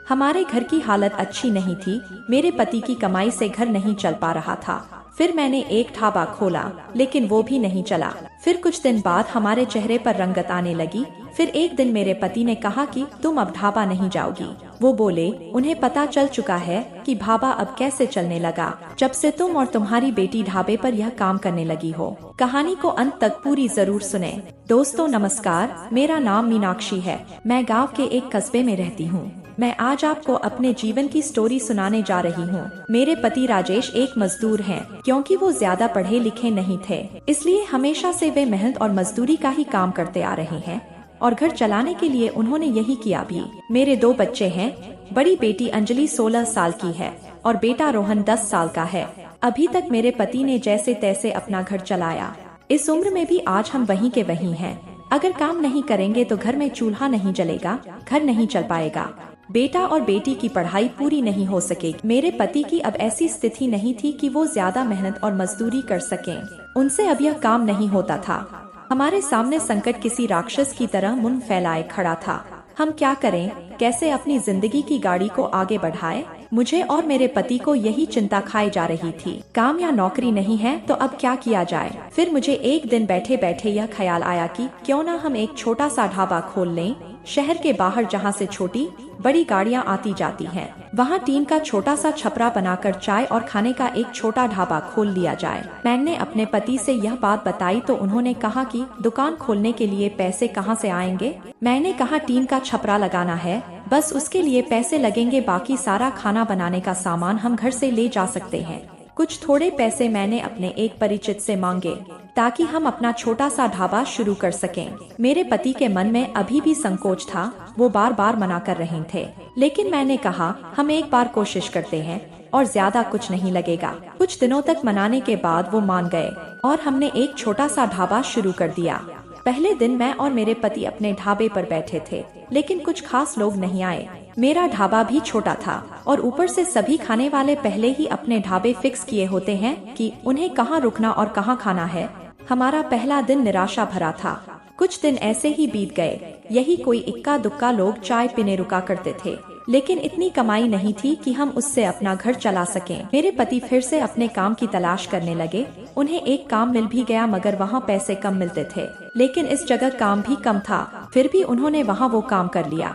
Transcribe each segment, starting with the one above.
हमारे घर की हालत अच्छी नहीं थी। मेरे पति की कमाई से घर नहीं चल पा रहा था। फिर मैंने एक ढाबा खोला, लेकिन वो भी नहीं चला। फिर कुछ दिन बाद हमारे चेहरे पर रंगत आने लगी। फिर एक दिन मेरे पति ने कहा कि तुम अब ढाबा नहीं जाओगी। वो बोले उन्हें पता चल चुका है कि ढाबा अब कैसे चलने लगा, जब से तुम और तुम्हारी बेटी ढाबे पर यह काम करने लगी हो। कहानी को अंत तक पूरी जरूर सुने। दोस्तों नमस्कार, मेरा नाम मीनाक्षी है। मैं गाँव के एक कस्बे में रहती हूँ। मैं आज आपको अपने जीवन की स्टोरी सुनाने जा रही हूँ। मेरे पति राजेश एक मजदूर हैं, क्योंकि वो ज्यादा पढ़े लिखे नहीं थे, इसलिए हमेशा से वे मेहनत और मजदूरी का ही काम करते आ रहे हैं और घर चलाने के लिए उन्होंने यही किया भी। मेरे 2 बच्चे हैं। बड़ी बेटी अंजलि 16 साल की है और बेटा रोहन 10 साल का है। अभी तक मेरे पति ने जैसे तैसे अपना घर चलाया। इस उम्र में भी आज हम वहीं के वहीं हैं। अगर काम नहीं करेंगे तो घर में चूल्हा नहीं जलेगा, घर नहीं चल पाएगा। बेटा और बेटी की पढ़ाई पूरी नहीं हो सकेगी। मेरे पति की अब ऐसी स्थिति नहीं थी कि वो ज्यादा मेहनत और मजदूरी कर सकें। उनसे अब यह काम नहीं होता था। हमारे सामने संकट किसी राक्षस की तरह मुंह फैलाए खड़ा था। हम क्या करें, कैसे अपनी जिंदगी की गाड़ी को आगे बढ़ाएं? मुझे और मेरे पति को यही चिंता खाई जा रही थी। काम या नौकरी नहीं है तो अब क्या किया जाए? फिर मुझे एक दिन बैठे बैठे यह ख्याल आया कि क्यों ना हम एक छोटा सा ढाबा खोल लें, शहर के बाहर जहाँ से छोटी बड़ी गाड़ियाँ आती जाती हैं। वहाँ टीन का छोटा सा छपरा बनाकर चाय और खाने का एक छोटा ढाबा खोल लिया जाए। मैंने अपने पति से यह बात बताई तो उन्होंने कहा कि दुकान खोलने के लिए पैसे कहाँ से आएंगे? मैंने कहा टीन का छपरा लगाना है, बस उसके लिए पैसे लगेंगे, बाकी सारा खाना बनाने का सामान हम घर से ले जा सकते हैं। कुछ थोड़े पैसे मैंने अपने एक परिचित से मांगे ताकि हम अपना छोटा सा ढाबा शुरू कर सकें। मेरे पति के मन में अभी भी संकोच था। वो बार बार मना कर रहे थे, लेकिन मैंने कहा हम एक बार कोशिश करते हैं और ज्यादा कुछ नहीं लगेगा। कुछ दिनों तक मनाने के बाद वो मान गए और हमने एक छोटा सा ढाबा शुरू कर दिया। पहले दिन मैं और मेरे पति अपने ढाबे पर बैठे थे, लेकिन कुछ खास लोग नहीं आए। मेरा ढाबा भी छोटा था और ऊपर से सभी खाने वाले पहले ही अपने ढाबे फिक्स किए होते हैं कि उन्हें कहाँ रुकना और कहाँ खाना है। हमारा पहला दिन निराशा भरा था। कुछ दिन ऐसे ही बीत गए। यही कोई इक्का दुक्का लोग चाय पीने रुका करते थे, लेकिन इतनी कमाई नहीं थी कि हम उससे अपना घर चला सकें। मेरे पति फिर से अपने काम की तलाश करने लगे। उन्हें एक काम मिल भी गया, मगर वहाँ पैसे कम मिलते थे, लेकिन इस जगह काम भी कम था। फिर भी उन्होंने वहाँ वो काम कर लिया,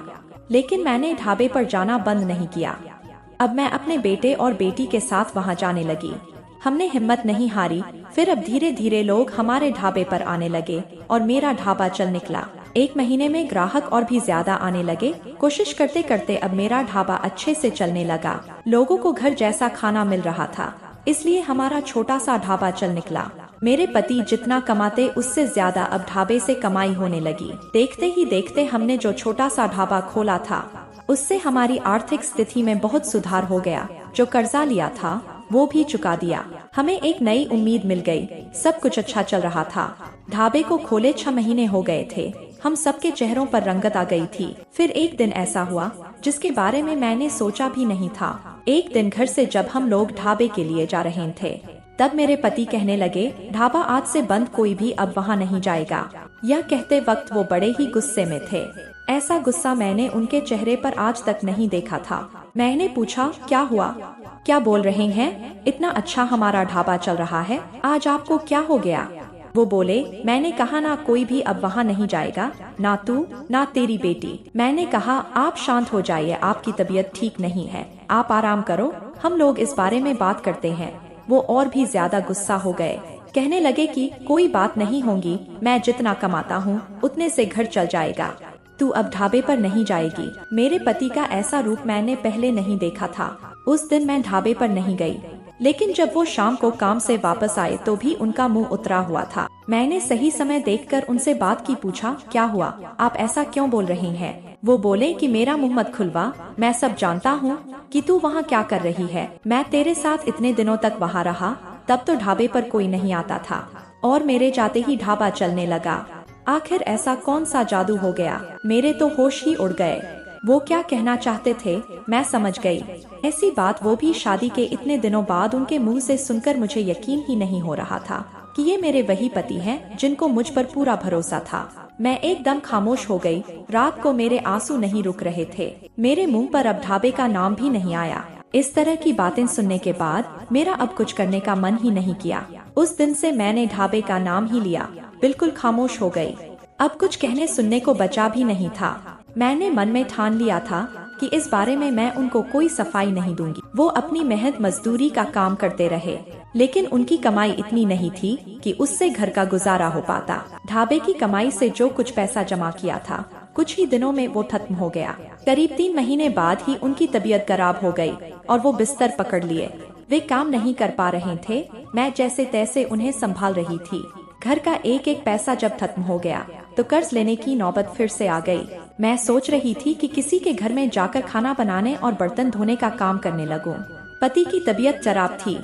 लेकिन मैंने ढाबे पर जाना बंद नहीं किया। अब मैं अपने बेटे और बेटी के साथ वहाँ जाने लगी। हमने हिम्मत नहीं हारी। फिर अब धीरे धीरे लोग हमारे ढाबे पर आने लगे और मेरा ढाबा चल निकला। 1 महीने में ग्राहक और भी ज्यादा आने लगे। कोशिश करते करते अब मेरा ढाबा अच्छे से चलने लगा। लोगों को घर जैसा खाना मिल रहा था, इसलिए हमारा छोटा सा ढाबा चल निकला। मेरे पति जितना कमाते उससे ज्यादा अब ढाबे से कमाई होने लगी। देखते ही देखते हमने जो छोटा सा ढाबा खोला था उससे हमारी आर्थिक स्थिति में बहुत सुधार हो गया। जो कर्जा लिया था वो भी चुका दिया। हमें एक नई उम्मीद मिल गई। सब कुछ अच्छा चल रहा था। ढाबे को खोले 6 महीने हो गए थे। हम सबके चेहरों पर रंगत आ गई थी। फिर एक दिन ऐसा हुआ जिसके बारे में मैंने सोचा भी नहीं था। एक दिन घर से जब हम लोग ढाबे के लिए जा रहे थे, तब मेरे पति कहने लगे ढाबा आज से बंद, कोई भी अब वहाँ नहीं जाएगा। यह कहते वक्त वो बड़े ही गुस्से में थे। ऐसा गुस्सा मैंने उनके चेहरे पर आज तक नहीं देखा था। मैंने पूछा क्या हुआ, क्या बोल रहे हैं? इतना अच्छा हमारा ढाबा चल रहा है, आज आपको क्या हो गया? वो बोले मैंने कहा ना कोई भी अब वहाँ नहीं जाएगा, ना तू ना तेरी बेटी। मैंने कहा आप शांत हो जाइए, आपकी तबीयत ठीक नहीं है, आप आराम करो, हम लोग इस बारे में बात करते हैं। वो और भी ज्यादा गुस्सा हो गए। कहने लगे कि कोई बात नहीं होगी, मैं जितना कमाता हूँ उतने से घर चल जाएगा, तू अब ढाबे पर नहीं जाएगी। मेरे पति का ऐसा रूप मैंने पहले नहीं देखा था। उस दिन मैं ढाबे पर नहीं गई, लेकिन जब वो शाम को काम से वापस आए तो भी उनका मुंह उतरा हुआ था। मैंने सही समय देखकर उनसे बात की। पूछा क्या हुआ, आप ऐसा क्यों बोल रही हैं? वो बोले कि मेरा मुंह मत खुलवा, मैं सब जानता हूँ कि तू वहाँ क्या कर रही है। मैं तेरे साथ इतने दिनों तक वहाँ रहा, तब तो ढाबे पर कोई नहीं आता था और मेरे जाते ही ढाबा चलने लगा। आखिर ऐसा कौन सा जादू हो गया? मेरे तो होश ही उड़ गए। वो क्या कहना चाहते थे मैं समझ गई। ऐसी बात वो भी शादी के इतने दिनों बाद उनके मुंह से सुनकर मुझे यकीन ही नहीं हो रहा था कि ये मेरे वही पति हैं जिनको मुझ पर पूरा भरोसा था। मैं एकदम खामोश हो गई। रात को मेरे आंसू नहीं रुक रहे थे। मेरे मुंह पर अब ढाबे का नाम भी नहीं आया। इस तरह की बातें सुनने के बाद मेरा अब कुछ करने का मन ही नहीं किया। उस दिन से मैंने ढाबे का नाम ही लिया। बिल्कुल खामोश हो गई। अब कुछ कहने सुनने को बचा भी नहीं था। मैंने मन में ठान लिया था कि इस बारे में मैं उनको कोई सफाई नहीं दूंगी। वो अपनी मेहनत मजदूरी का काम करते रहे, लेकिन उनकी कमाई इतनी नहीं थी कि उससे घर का गुजारा हो पाता। ढाबे की कमाई से जो कुछ पैसा जमा किया था, कुछ ही दिनों में वो खत्म हो गया। करीब 3 महीने बाद ही उनकी तबीयत खराब हो गई और वो बिस्तर पकड़ लिए। वे काम नहीं कर पा रहे थे। मैं जैसे तैसे उन्हें संभाल रही थी। घर का एक एक पैसा जब खत्म हो गया तो कर्ज लेने की नौबत फिर से आ गई। मैं सोच रही थी कि किसी के घर में जाकर खाना बनाने और बर्तन धोने का काम करने लगूं। पति की तबीयत खराब थी,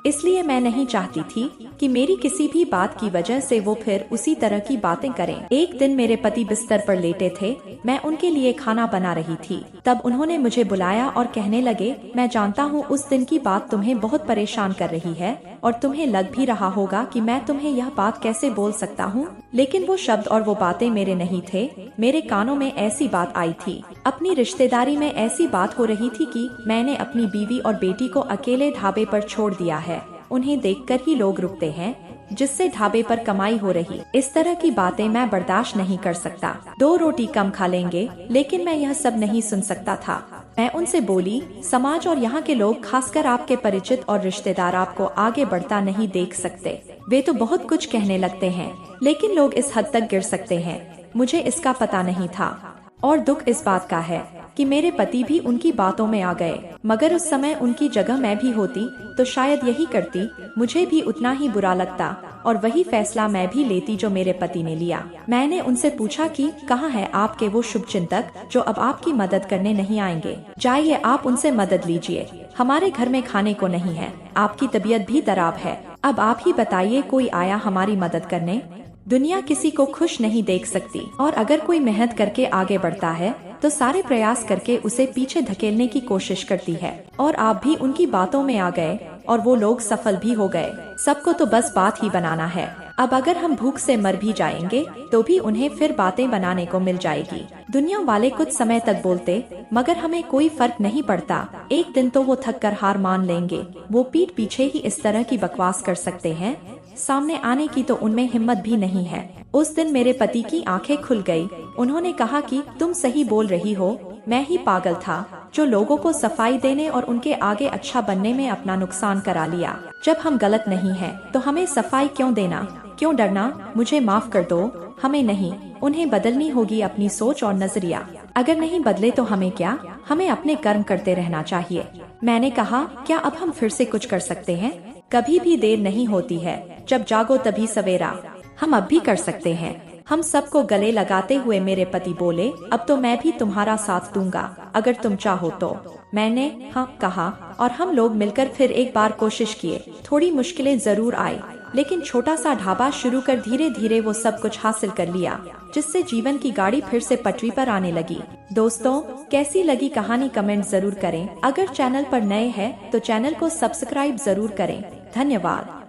इसलिए मैं नहीं चाहती थी कि मेरी किसी भी बात की वजह से वो फिर उसी तरह की बातें करें। एक दिन मेरे पति बिस्तर पर लेटे थे। मैं उनके लिए खाना बना रही थी। तब उन्होंने मुझे बुलाया और कहने लगे, मैं जानता हूँ उस दिन की बात तुम्हें बहुत परेशान कर रही है और तुम्हें लग भी रहा होगा कि मैं तुम्हें यह बात कैसे बोल सकता हूँ, लेकिन वो शब्द और वो बातें मेरे नहीं थे। मेरे कानों में ऐसी बात आई थी। अपनी रिश्तेदारी में ऐसी बात हो रही थी कि मैंने अपनी बीवी और बेटी को अकेले ढाबे पर छोड़ दिया है। उन्हें देखकर ही लोग रुकते हैं, जिससे ढाबे पर कमाई हो रही। इस तरह की बातें मैं बर्दाश्त नहीं कर सकता। 2 रोटी कम खा लेंगे, लेकिन मैं यह सब नहीं सुन सकता था। मैं उनसे बोली, समाज और यहाँ के लोग, खासकर आपके परिचित और रिश्तेदार, आपको आगे बढ़ता नहीं देख सकते। वे तो बहुत कुछ कहने लगते हैं, लेकिन लोग इस हद तक गिर सकते हैं, मुझे इसका पता नहीं था। और दुख इस बात का है कि मेरे पति भी उनकी बातों में आ गए। मगर उस समय उनकी जगह मैं भी होती तो शायद यही करती। मुझे भी उतना ही बुरा लगता और वही फैसला मैं भी लेती जो मेरे पति ने लिया। मैंने उनसे पूछा कि कहाँ है आपके वो शुभ चिंतक जो अब आपकी मदद करने नहीं आएंगे? जाइए, आप उनसे मदद लीजिए। हमारे घर में खाने को नहीं है, आपकी तबीयत भी खराब है। अब आप ही बताइए, कोई आया हमारी मदद करने? दुनिया किसी को खुश नहीं देख सकती, और अगर कोई मेहनत करके आगे बढ़ता है तो सारे प्रयास करके उसे पीछे धकेलने की कोशिश करती है। और आप भी उनकी बातों में आ गए और वो लोग सफल भी हो गए। सबको तो बस बात ही बनाना है। अब अगर हम भूख से मर भी जाएंगे तो भी उन्हें फिर बातें बनाने को मिल जाएगी। दुनिया वाले कुछ समय तक बोलते, मगर हमें कोई फर्क नहीं पड़ता। एक दिन तो वो थक कर हार मान लेंगे। वो पीठ पीछे ही इस तरह की बकवास कर सकते हैं, सामने आने की तो उनमें हिम्मत भी नहीं है। उस दिन मेरे पति की आंखें खुल गई। उन्होंने कहा कि तुम सही बोल रही हो, मैं ही पागल था जो लोगों को सफाई देने और उनके आगे अच्छा बनने में अपना नुकसान करा लिया। जब हम गलत नहीं हैं, तो हमें सफाई क्यों देना, क्यों डरना? मुझे माफ कर दो। हमें नहीं, उन्हें बदलनी होगी अपनी सोच और नजरिया। अगर नहीं बदले तो हमें क्या, हमें अपने कर्म करते रहना चाहिए। मैंने कहा, क्या अब हम फिर से कुछ कर सकते हैं? कभी भी देर नहीं होती है, जब जागो तभी सवेरा। हम अब भी कर सकते हैं। हम सबको गले लगाते हुए मेरे पति बोले, अब तो मैं भी तुम्हारा साथ दूंगा, अगर तुम चाहो तो। मैंने हाँ कहा और हम लोग मिलकर फिर एक बार कोशिश किए। थोड़ी मुश्किलें जरूर आई, लेकिन छोटा सा ढाबा शुरू कर धीरे धीरे वो सब कुछ हासिल कर लिया, जिससे जीवन की गाड़ी फिर से पटरी पर आने लगी। दोस्तों, कैसी लगी कहानी कमेंट जरूर करें। अगर चैनल पर नए हैं तो चैनल को सब्सक्राइब जरूर करें। धन्यवाद।